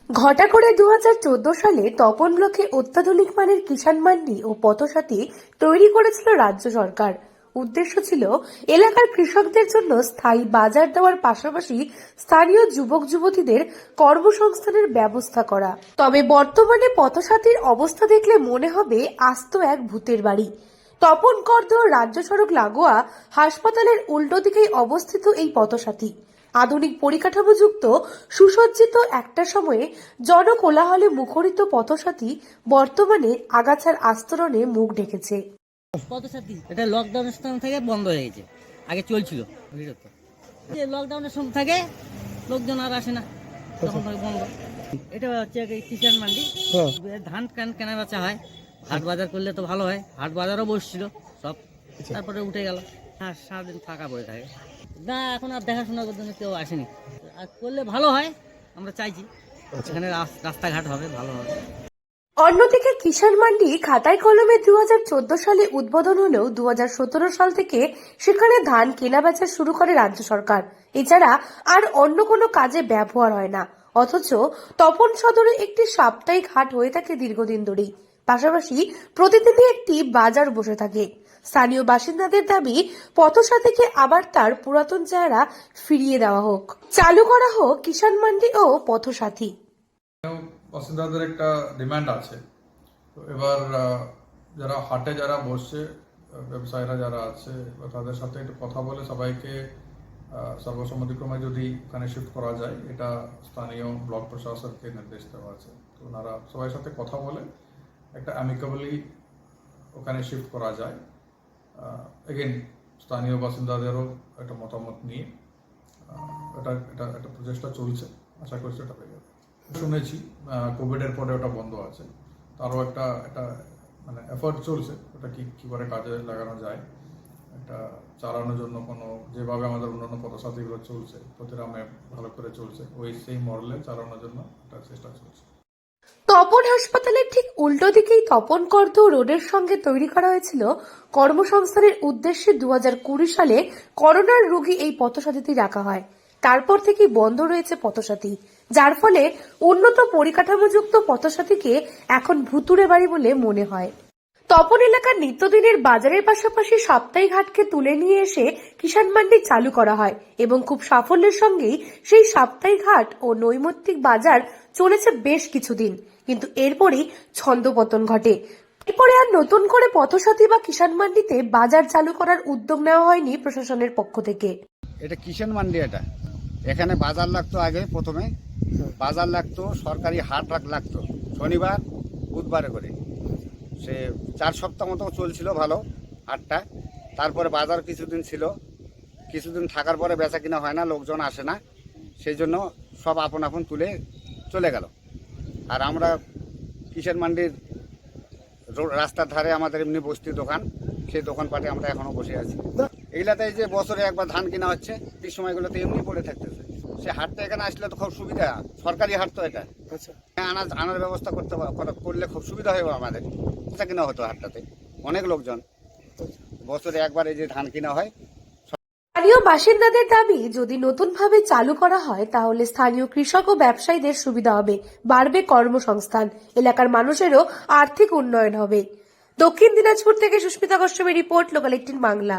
ঘটা করে 2014 সালে তপন ব্লকে অত্যাধুনিক মানের কিষাণ মান্ডি ও পথসাথী তৈরি করেছিল রাজ্য সরকার। উদ্দেশ্য ছিল এলাকার কৃষকদের জন্য স্থায়ী বাজার দেওয়ার পাশাপাশি স্থানীয় যুবক যুবতীদের কর্মসংস্থানের ব্যবস্থা করা। তবে বর্তমানে পথসাথীর অবস্থা দেখলে মনে হবে আস্ত এক ভূতের বাড়ি। তপন করদহ রাজ্য সড়ক লাগোয়া হাসপাতালের উল্টো দিকেই অবস্থিত এই পথসাথী। আধুনিক পরিকাঠামোযুক্ত সুসজ্জিত একটা সময়ে জনকোলাহলে মুখরিত পথসাথী বর্তমানে আগাছার আস্তরণে মুখ ঢেকেছে। পথসাথী এটা লকডাউনের সময় থেকে বন্ধ হয়ে গেছে, আগে চলছিল ভিড় হতো। যে লকডাউনের সময় থেকে লোকজন আর আসে না, তখন থেকে বন্ধ। এটা হচ্ছে কিষাণ মান্ডি, ধান কেনা বেচা হয়। হাট বাজার করলে তো ভালো হয়, হাট বাজারও বসছিল সব, তারপরে উঠে গেল। হ্যাঁ, সারাদিন ফাঁকা পড়ে থাকে না, এখন আর দেখাশোনার জন্য কেউ আসেনি। আর করলে ভালো হয়, আমরা চাইছি এখানে রাস্তাঘাট হবে, ভালো হবে। অন্যদিকে কিষাণ মান্ডি খাতায় কলমে 2014 সালে উদ্বোধন হলেও 2017 সাল থেকে সেখানে ধান কেনা বেচা শুরু করে রাজ্য সরকার। এছাড়া আর অন্য কোনো কাজে ব্যবহার হয় না। অথচ তপন সদরে একটি সাপ্তাহিক হাট হয়ে থাকে দীর্ঘদিন ধরেই। পাশাপাশি প্রতিদিনই একটি বাজার বসে থাকে। স্থানীয় বাসিন্দাদের দাবি পথসাথীকে আবার তার পুরাতন চেহারা ফিরিয়ে দেওয়া হোক, চালু করা হোক কিষাণ মান্ডি ও পথসাথী। বাসিন্দাদের একটা ডিমান্ড আছে। তো এবার যারা হাটে যারা বসছে, ব্যবসায়ীরা যারা আছে, তাদের সাথে একটু কথা বলে সবাইকে সর্বসম্মতিক্রমে যদি ওখানে শিফট করা যায়, এটা স্থানীয় ব্লক প্রশাসনকে নির্দেশ দেওয়া আছে। তো ওনারা সবার সাথে কথা বলে একটা অ্যামিকেবলি ওখানে শিফট করা যায়। এগেন স্থানীয় বাসিন্দাদেরও একটা মতামত নিয়ে এটা একটা প্রচেষ্টা চলছে। আশা করছি এটা পেয়ে যাবে। শুনেছি কোভিডের পরে ওটা বন্ধ আছে, তারও একটা মানে এফোর্ট চলছে ওটা কি করে কাজে লাগানো যায়, এটা চালানোর জন্য কোনো যেভাবে আমাদের অন্যান্য পথসাথীগুলো চলছে প্রতিরামে ভালো করে চলছে, ওই সেই মডেলে চালানোর জন্য একটা চেষ্টা চলছে। তপন হাসপাতালের ঠিক উল্টো দিকেই তপন করদহ রোডের সঙ্গে তৈরি করা হয়েছিল কর্মসংস্থানের উদ্দেশ্যে 2020 সালে করোনার রোগী এই পথসাথীতে রাখা হয়। তারপর থেকেই বন্ধ রয়েছে পথসাথী, যার ফলে উন্নত পরিকাঠামোযুক্ত পথসাথীকে এখন ভুতুড়ে বাড়ি বলে মনে হয়। তপন এলাকার নিত্যদিনের বাজারের পাশাপাশি সাপ্তাহিক হাটকে তুলে নিয়ে এসে কিষাণ মান্ডি চালু করা হয় এবং খুব সাফল্যের সঙ্গেই সেই সাপ্তাহিক হাট ও নৈমিত্তিক বাজার চলেছে বেশ কিছুদিন, কিন্তু এরপরই ছন্দপতন ঘটে। এরপরে আর নতুন করে পথসাথী বা কিষাণ মান্ডিতে বাজার চালু করার উদ্যোগ নেওয়া হয়নি প্রশাসনের পক্ষ থেকে। এটা কিষাণ মান্ডি, এখানে বাজার লাগতো। আগে প্রথমে বাজার লাগতো, সরকারি হাট লাগতো শনিবার বুধবারে করে। সে 4 সপ্তাহ মতো চলছিল ভালো হাটটা। তারপরে বাজার কিছুদিন ছিল, কিছুদিন থাকার পরে বেচা কিনা হয় না, লোকজন আসে না, সেই জন্য সব আপন আপন তুলে চলে গেল। আর আমরা কিষাণ মান্ডির রাস্তার ধারে আমাদের এমনি বস্তির দোকান, সেই দোকানপাটে আমরা এখনো বসে আছি। এইগুলাতে যে বছরে একবার ধান কেনা হচ্ছে, এই সময়গুলোতে এমনি পড়ে থাকতেছে। সে হাটটা এখানে আসলে তো খুব সুবিধা, সরকারি হাট তো এটা। আনার ব্যবস্থা করলে খুব সুবিধা হবে আমাদের। বেচা কিনা হতো হাটটাতে, অনেক লোকজন বছরে একবার এই যে ধান কিনা হয়। স্থানীয় বাসিন্দাদের দাবি, যদি নতুনভাবে চালু করা হয় তাহলে স্থানীয় কৃষক ও ব্যবসায়ীদের সুবিধা হবে, বাড়বে কর্মসংস্থান, এলাকার মানুষেরও আর্থিক উন্নয়ন হবে। দক্ষিণ দিনাজপুর থেকে সুস্মিতা গোস্বামীর রিপোর্ট, লোকাল 18 বাংলা।